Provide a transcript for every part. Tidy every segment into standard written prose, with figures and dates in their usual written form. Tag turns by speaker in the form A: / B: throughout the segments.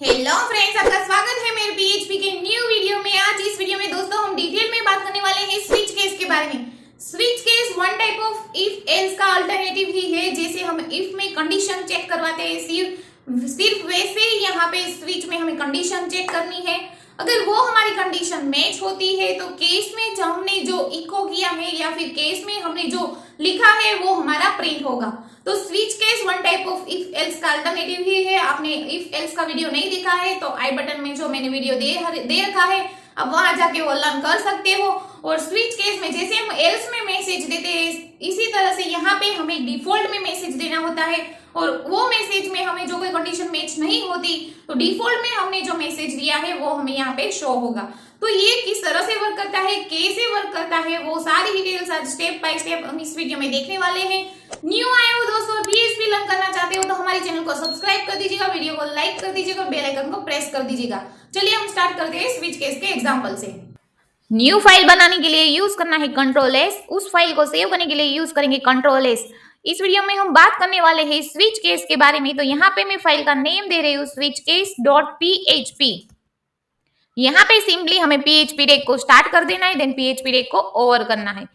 A: Hello friends, आपका स्वागत है मेरे पीएचपी के न्यू वीडियो में। आज इस वीडियो में दोस्तों हम डिटेल में बात करने वाले हैं स्विच केस के बारे में। Switch case one type of if else का अल्टरनेटिव ही है। जैसे हम इफ में कंडीशन चेक करवाते हैं, सिर्फ वैसे ही यहाँ पे स्विच में हमें कंडीशन चेक करनी है। अगर वो हमारी कंडीशन मैच होती है तो केस में जो हमने जो इको किया है या फिर केस में हमने जो लिखा है वो हमारा प्रिंट होगा। तो switch case one type of if else का अल्टरनेटिव ही है। आपने इफ एल्स का वीडियो नहीं देखा है तो आई बटन में जो मैंने वीडियो दे रखा है, अब वहां जाके वो लर्न कर सकते हो। और स्विच केस में जैसे हम एल्स में मैसेज देते हैं, इसी तरह से यहाँ पे हमें डिफॉल्ट में मैसेज देना होता है। और वो मैसेज में हमें जो कोई कंडीशन मैच नहीं होती तो डिफॉल्ट में हमने जो मैसेज दिया है वो हमें यहाँ पे शो होगा। तो ये किस तरह से वर्क करता है, कैसे वर्क करता है, वो सारी डिटेल्स आज स्टेप बाय स्टेप हम इस वीडियो में देखने वाले हैं। न्यू आए हो दोस्तों, पीएचपी लर्न करना चाहते हो तो हमारे चैनल को सब्सक्राइब कर दीजिएगा, वीडियो को लाइक कर दीजिएगा, बेल आइकन को प्रेस कर दीजिएगा। चलिए हम स्टार्ट करते हैं स्विच केस के एग्जांपल से। न्यू फाइल बनाने के लिए यूज करना है कंट्रोल एस, उस फाइल को सेव करने के लिए यूज करेंगे कंट्रोल एस। इस वीडियो में हम बात करने वाले हैं स्विच केस के बारे में। तो यहाँ पे मैं फाइल का नेम दे रही हूँ स्विच केस डॉट php। यहाँ पे सिंपली हमें php रेक को स्टार्ट कर देना है, देन php रेक को ओवर करना है।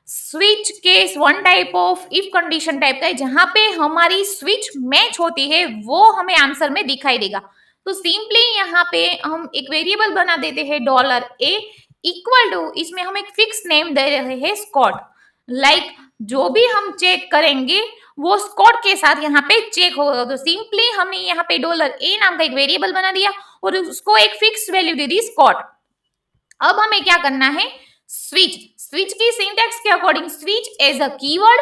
A: Switch case one type of if condition type का है, जहां पे हमारी स्विच मैच होती है वो हमें आंसर में दिखाई देगा। तो सिंपली यहाँ पे हम एक वेरिएबल बना देते हैं $a इक्वल टू, इसमें हम एक फिक्स नेम दे रहे हैं स्कॉट। लाइक जो भी हम चेक करेंगे वो स्कॉट के साथ यहाँ पे चेक होगा। तो सिंपली हमने यहाँ पे $a नाम का एक वेरिएबल बना दिया और उसको एक फिक्स वैल्यू दे दी स्कॉट। अब हमें क्या करना है, स्विच की सिंटैक्स के according switch as a keyword,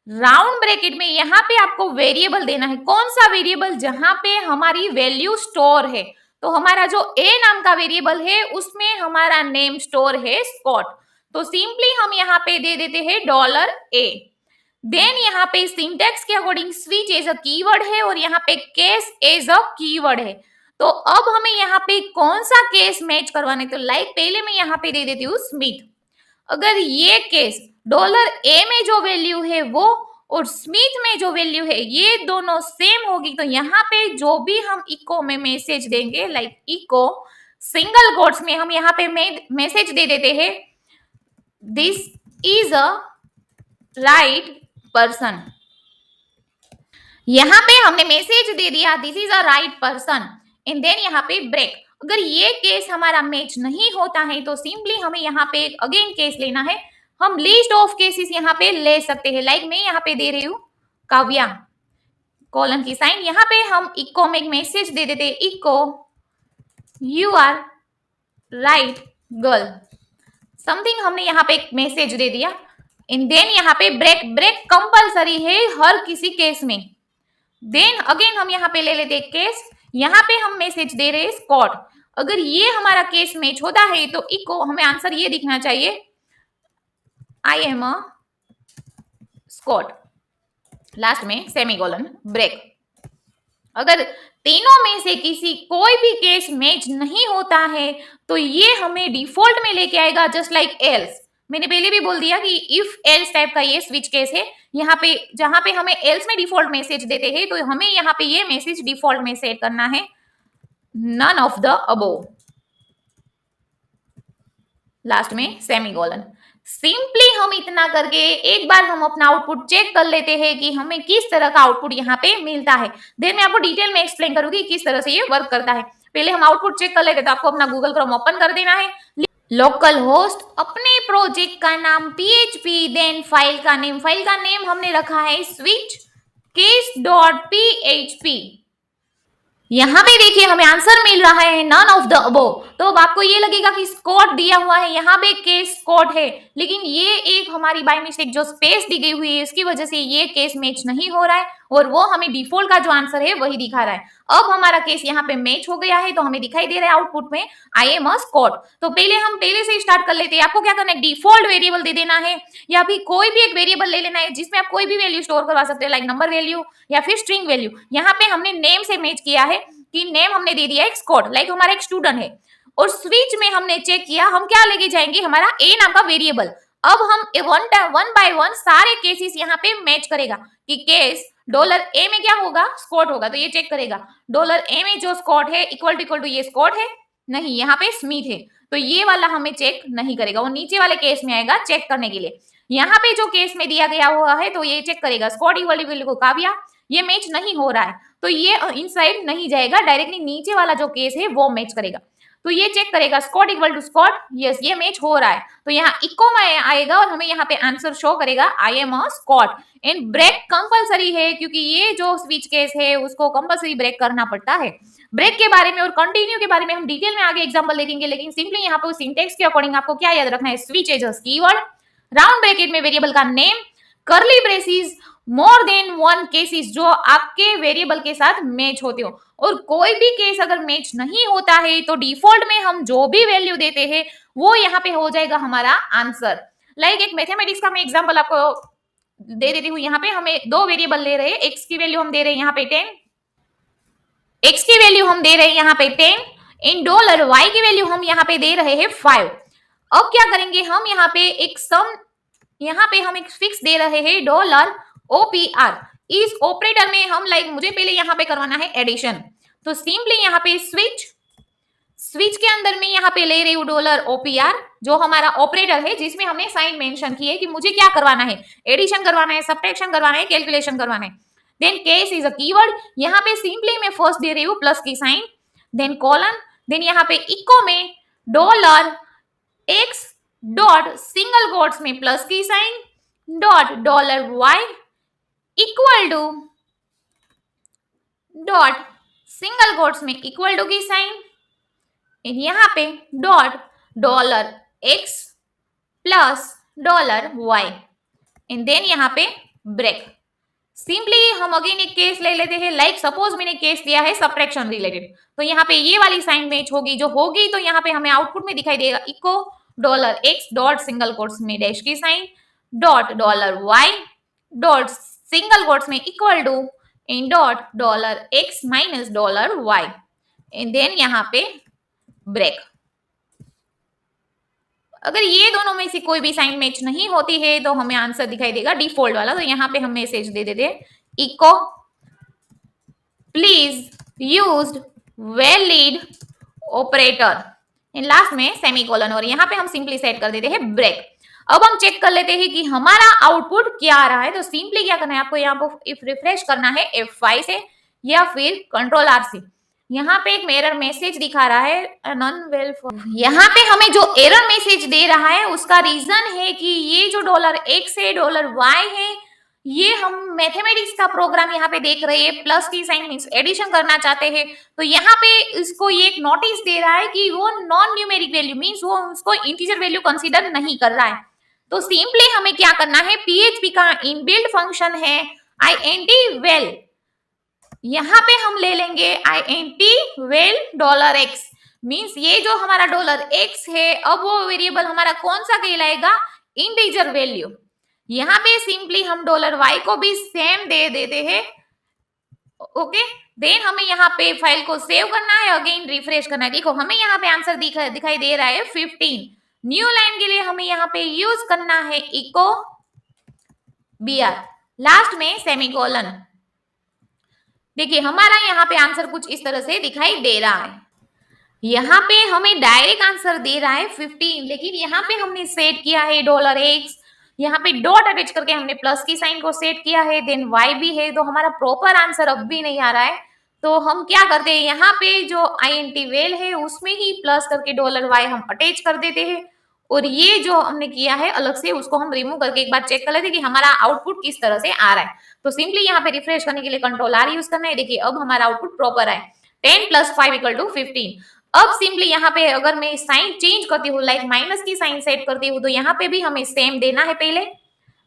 A: round bracket में यहाँ पे आपको वेरिएबल देना है। कौन सा वेरिएबल? जहां पे हमारी वैल्यू स्टोर है। तो हमारा जो ए नाम का वेरिएबल है उसमें हमारा नेम स्टोर है स्कॉट। तो सिंपली हम यहाँ पे दे देते हैं $a। देन यहाँ पे सिंटैक्स के according switch as a keyword है और यहाँ पे केस एज अ कीवर्ड है। तो अब हमें यहाँ पे कौन सा केस मैच करवाना है? तो लाइक पहले मैं यहाँ पे दे देती हूँ स्मिथ। अगर ये केस $a में जो वैल्यू है वो और स्मिथ में जो वैल्यू है ये दोनों सेम होगी, तो यहाँ पे जो भी हम इको में मैसेज देंगे, लाइक इको सिंगल कोट्स में हम यहाँ पे मैसेज दे देते हैं this is a right person. यहाँ पे हमने मैसेज दे दिया this is a right person and then यहाँ पे ब्रेक। अगर ये केस हमारा मैच नहीं होता है तो सिंपली हमें यहाँ पे अगेन केस लेना है। हम लिस्ट ऑफ केसेस यहाँ पे ले सकते हैं। लाइक मैं यहाँ पे दे रही हूँ काव्या, कॉलन की साइन। यहाँ पे हम इको में एक मैसेज दे देते हैं echo you are right girl, something हमने यहाँ पे एक मैसेज दे दिया एंड देन यहाँ पे ब्रेक कंपलसरी है हर किसी केस में। देन अगेन हम यहाँ पे ले लेते हैं केस, यहाँ पे हम मैसेज दे रहे हैं स्कॉट। अगर ये हमारा केस मैच होता है तो इको हमें आंसर ये दिखना चाहिए I am a Scott, last में सेमीकोलन ब्रेक। अगर तीनों में से किसी कोई भी केस मैच नहीं होता है तो ये हमें डिफॉल्ट में लेके आएगा जस्ट लाइक एल्स। मैंने पहले भी बोल दिया कि इफ एल्स टाइप का ये स्विच केस है। यहाँ पे जहां पे हमें एल्स में डिफॉल्ट मैसेज देते हैं तो हमें यहाँ पे ये मैसेज डिफॉल्ट में सेट करना है none of the above, last में सेमीकोलन। सिंपली हम इतना करके एक बार हम अपना आउटपुट चेक कर लेते हैं कि हमें किस तरह का आउटपुट यहाँ पे मिलता है। देन मैं आपको डिटेल में एक्सप्लेन करूंगी किस तरह से ये वर्क करता है। पहले हम आउटपुट चेक कर लेते हैं तो आपको अपना गूगल क्रोम ओपन कर देना है, लोकल होस्ट, अपने प्रोजेक्ट का नाम php, देन फाइल का नेम हमने रखा है स्विच केस डॉट php। यहाँ पे देखिए हमें आंसर मिल रहा है नन ऑफ द अबोव। तो अब आपको ये लगेगा कि स्कॉट दिया हुआ है, यहाँ पे केस स्कॉट है, लेकिन ये एक हमारी बाय मिस्टेक जो स्पेस दी गई हुई है इसकी वजह से ये केस मैच नहीं हो रहा है और वो हमें डिफॉल्ट का जो आंसर है वही दिखा रहा है। अब हमारा केस यहाँ पे मैच हो गया है तो हमें दिखाई दे रहा है आउटपुट में आई एम अ स्कॉट। तो पहले से स्टार्ट कर लेते हैं। आपको क्या करना है, डिफॉल्ट वेरिएबल दे देना है या फिर कोई भी एक वेरिएबल ले लेना है जिसमें आप कोई भी वैल्यू स्टोर करवा सकते हैं, लाइक नंबर वैल्यू या फिर स्ट्रिंग वैल्यू। यहाँ पे हमने नेम से मैच किया है कि नेम हमने दे दिया एक स्कॉट, लाइक हमारा एक स्टूडेंट है। और स्विच में हमने चेक किया हम क्या लेके जाएंगे, हमारा ए नाम का वेरिएबल। अब हम वन बाय वन सारे केसेस यहाँ पे मैच करेगा कि केस डॉलर ए में क्या होगा, स्कॉट होगा, तो ये चेक करेगा डॉलर ए में जो स्कॉट है इक्वल टू ये स्कॉट है, नहीं यहाँ पे स्मिथ है, तो ये वाला हमें चेक नहीं करेगा, वो नीचे वाले केस में आएगा चेक करने के लिए। यहाँ पे जो केस में दिया गया हुआ है तो ये चेक करेगा स्कॉट इक्वल टू काव्या, ये मैच नहीं हो रहा है तो ये इनसाइड नहीं जाएगा, डायरेक्टली नीचे वाला जो केस है वो मैच करेगा, तो ये चेक करेगा Scott equal to Scott, yes ये मैच हो रहा है, तो यहाँ इको में आएगा और हमें यहाँ पे आंसर शो करेगा I am a Scott. And break compulsory है क्योंकि ये जो स्विच केस है उसको कंपलसरी ब्रेक करना पड़ता है। ब्रेक के बारे में और कंटिन्यू के बारे में हम डिटेल में आगे एग्जांपल देखेंगे, लेकिन सिंपली यहाँ पे सिंटेक्स के अकॉर्डिंग आपको क्या याद रखना है, switch as a keyword, round bracket में वेरिएबल का name, curly braces, more than one cases जो आपके वेरिएबल के साथ मैच होते हो, और कोई भी केस अगर मैच नहीं होता है तो डिफॉल्ट में हम जो भी वैल्यू देते हैं वो यहाँ पे हो जाएगा हमारा आंसर। लाइक एक मैथमेटिक्स का मैं एग्जांपल आपको दे देती हूँ, यहाँ पे हमें दो वेरिएबल ले रहे हैं, एक्स की वैल्यू हम दे रहे हैं यहाँ पे 10, एक्स की वैल्यू हम दे रहे हैं यहाँ पे 10, इन डॉलर वाई की वैल्यू हम यहाँ पे दे रहे हैं 5। अब क्या करेंगे, हम यहाँ पे एक सम, यहाँ पे हम एक फिक्स दे रहे हैं डॉलर ओपीआर, इस ऑपरेटर में हम लाइक मुझे पहले यहाँ पे करवाना है एडिशन, तो सिंपली यहाँ पे स्विच के अंदर में यहाँ पे ले रही हूँ डॉलर ओपीआर जो हमारा ऑपरेटर है जिसमें हमने साइन मेंशन की है कि मुझे क्या करवाना है, एडिशन करवाना है, सब्ट्रैक्शन करवाना है, कैलकुलेशन करवाना है। Then case is a keyword, यहाँ पे सिंपली मैं फर्स्ट दे रही हूँ प्लस की साइन, देन कॉलन, देन यहाँ पे इको में dollar x dot single quotes में प्लस की sign dot dollar y equal to dot single quotes में इक्वल टू की साइन, यहाँ पे dot dollar x plus dollar Y, and then यहाँ पे ब्रेक। सिंपली हम अगेन एक केस ले लेते हैं, लाइक सपोज मैंने केस लिया है सब्ट्रैक्शन रिलेटेड, तो यहाँ पे ये वाली साइन मैच होगी, जो होगी तो यहाँ पे हमें आउटपुट में दिखाई देगा echo dollar x dot single quotes में डैश की sign dot dollar Y dot single quotes में equal to in dot dollar x minus dollar Y, and then यहाँ पे ब्रेक। अगर ये दोनों में से कोई भी साइन मैच नहीं होती है तो हमें आंसर दिखाई देगा डिफॉल्ट वाला, तो यहाँ पे हम मैसेज दे देते echo please used valid operator, last में सेमीकोलन, और यहाँ पे हम सिंपली सेट कर देते हैं ब्रेक। अब हम चेक कर लेते हैं कि हमारा आउटपुट क्या आ रहा है, तो सिंपली क्या करना है आपको, यहाँ पे इफ रिफ्रेश करना है F5 से या फिर कंट्रोल R से। यहाँ पे एक एरर मैसेज दिखा रहा है नॉन वेल, यहाँ पे हमें जो एरर मैसेज दे रहा है उसका रीजन है कि ये जो डॉलर एक्स है डॉलर वाई है, ये हम मैथमेटिक्स का प्रोग्राम यहाँ पे देख रहे हैं, प्लस की साइन मींस एडिशन करना चाहते हैं, तो यहाँ पे इसको ये एक नोटिस दे रहा है कि वो नॉन न्यूमेरिक वैल्यू मींस वो उसको इंटीजर वैल्यू कंसीडर नहीं कर रहा है। तो सिंपली हमें क्या करना है, पीएचपी का इनबिल्ट फंक्शन है int वेल, यहाँ पे हम ले लेंगे int val dollar x, means ये जो हमारा डॉलर एक्स है अब वो वेरिएबल हमारा कौन सा कहलाएगा, इंटीजर वैल्यू। यहाँ पे सिंपली हम डॉलर वाई को भी सेम दे देते हैं, ओके। देन हमें यहाँ पे फाइल को सेव करना है, अगेन रिफ्रेश करना है, देखो हमें यहाँ पे आंसर दिखाई दे रहा है 15। न्यू लाइन के लिए हमें यहाँ पे यूज करना है इको br, लास्ट में सेमीकोलन। देखिए हमारा यहाँ पे आंसर कुछ इस तरह से दिखाई दे रहा है, यहाँ पे हमें डायरेक्ट आंसर दे रहा है 15, लेकिन यहाँ पे हमने सेट किया है डॉलर एक्स, यहाँ पे डॉट अटैच करके हमने प्लस की साइन को सेट किया है, देन वाई भी है, तो हमारा प्रॉपर आंसर अब भी नहीं आ रहा है। तो हम क्या करते हैं, यहाँ पे जो int वेल है उसमें ही प्लस करके डॉलर वाई हम अटैच कर देते हैं, और ये जो हमने किया है अलग से उसको हम रिमूव करके एक बार चेक कर लेते हैं कि हमारा आउटपुट किस तरह से आ रहा है। तो सिंपली यहाँ पे रिफ्रेश करने के लिए कंट्रोल R यूज करना है, देखिए अब हमारा आउटपुट प्रॉपर है 10 + 5 = 15। अब सिंपली यहाँ पे अगर मैं साइन चेंज करती हूँ, लाइक माइनस की साइन सेट करती हूँ, तो यहाँ पे भी हमें सेम देना है, पहले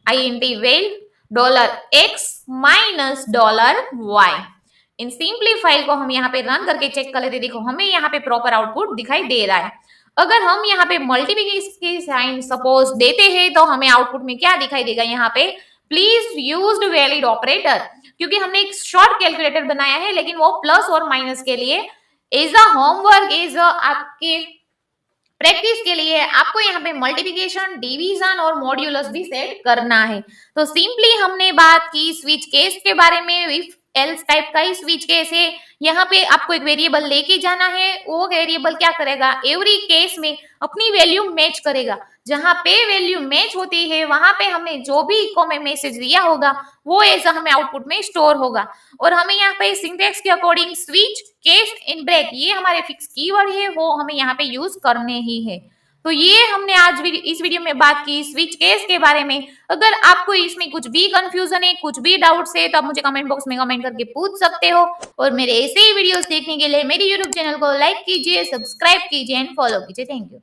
A: int val dollar x minus dollar y. इन सिंपली फाइल को हम यहाँ पे रन करके चेक कर लेते, देखो हमें यहाँ पे प्रॉपर आउटपुट दिखाई दे रहा है। अगर हम यहाँ पे मल्टीप्लिकेशन की साइन सपोज देते हैं तो हमें आउटपुट में क्या दिखाई देगा, यहाँ पे प्लीज यूज्ड वैलिड ऑपरेटर, क्योंकि हमने एक शॉर्ट कैलकुलेटर बनाया है, लेकिन वो प्लस और माइनस के लिए as a homework, as a आपके प्रैक्टिस के लिए आपको यहाँ पे मल्टीप्लिकेशन, डिवीजन और मॉड्यूलस भी सेट करना है। तो सिंपली हमने बात की स्विच केस के बारे में, इफ एल्स टाइप का ही स्विच केस है। यहाँ पे आपको एक वेरिएबल लेके जाना है, वो वेरिएबल क्या करेगा, एवरी केस में अपनी वैल्यू मैच करेगा। जहां पे वैल्यू मैच होती है वहां पे हमने जो भी इको में मैसेज दिया होगा वो ऐसा हमें आउटपुट में स्टोर होगा। और हमें यहाँ पे सिंटेक्स के according switch case and break ये हमारे फिक्स कीवर्ड है, वो हमें यहाँ पे यूज करने ही है। तो ये हमने आज इस वीडियो में बात की स्विच केस के बारे में। अगर आपको इसमें कुछ भी कंफ्यूजन है, कुछ भी डाउट्स है, तो आप मुझे कमेंट बॉक्स में कमेंट करके पूछ सकते हो। और मेरे ऐसे ही वीडियोस देखने के लिए मेरे यूट्यूब चैनल को लाइक कीजिए, सब्सक्राइब कीजिए एंड फॉलो कीजिए। Thank you.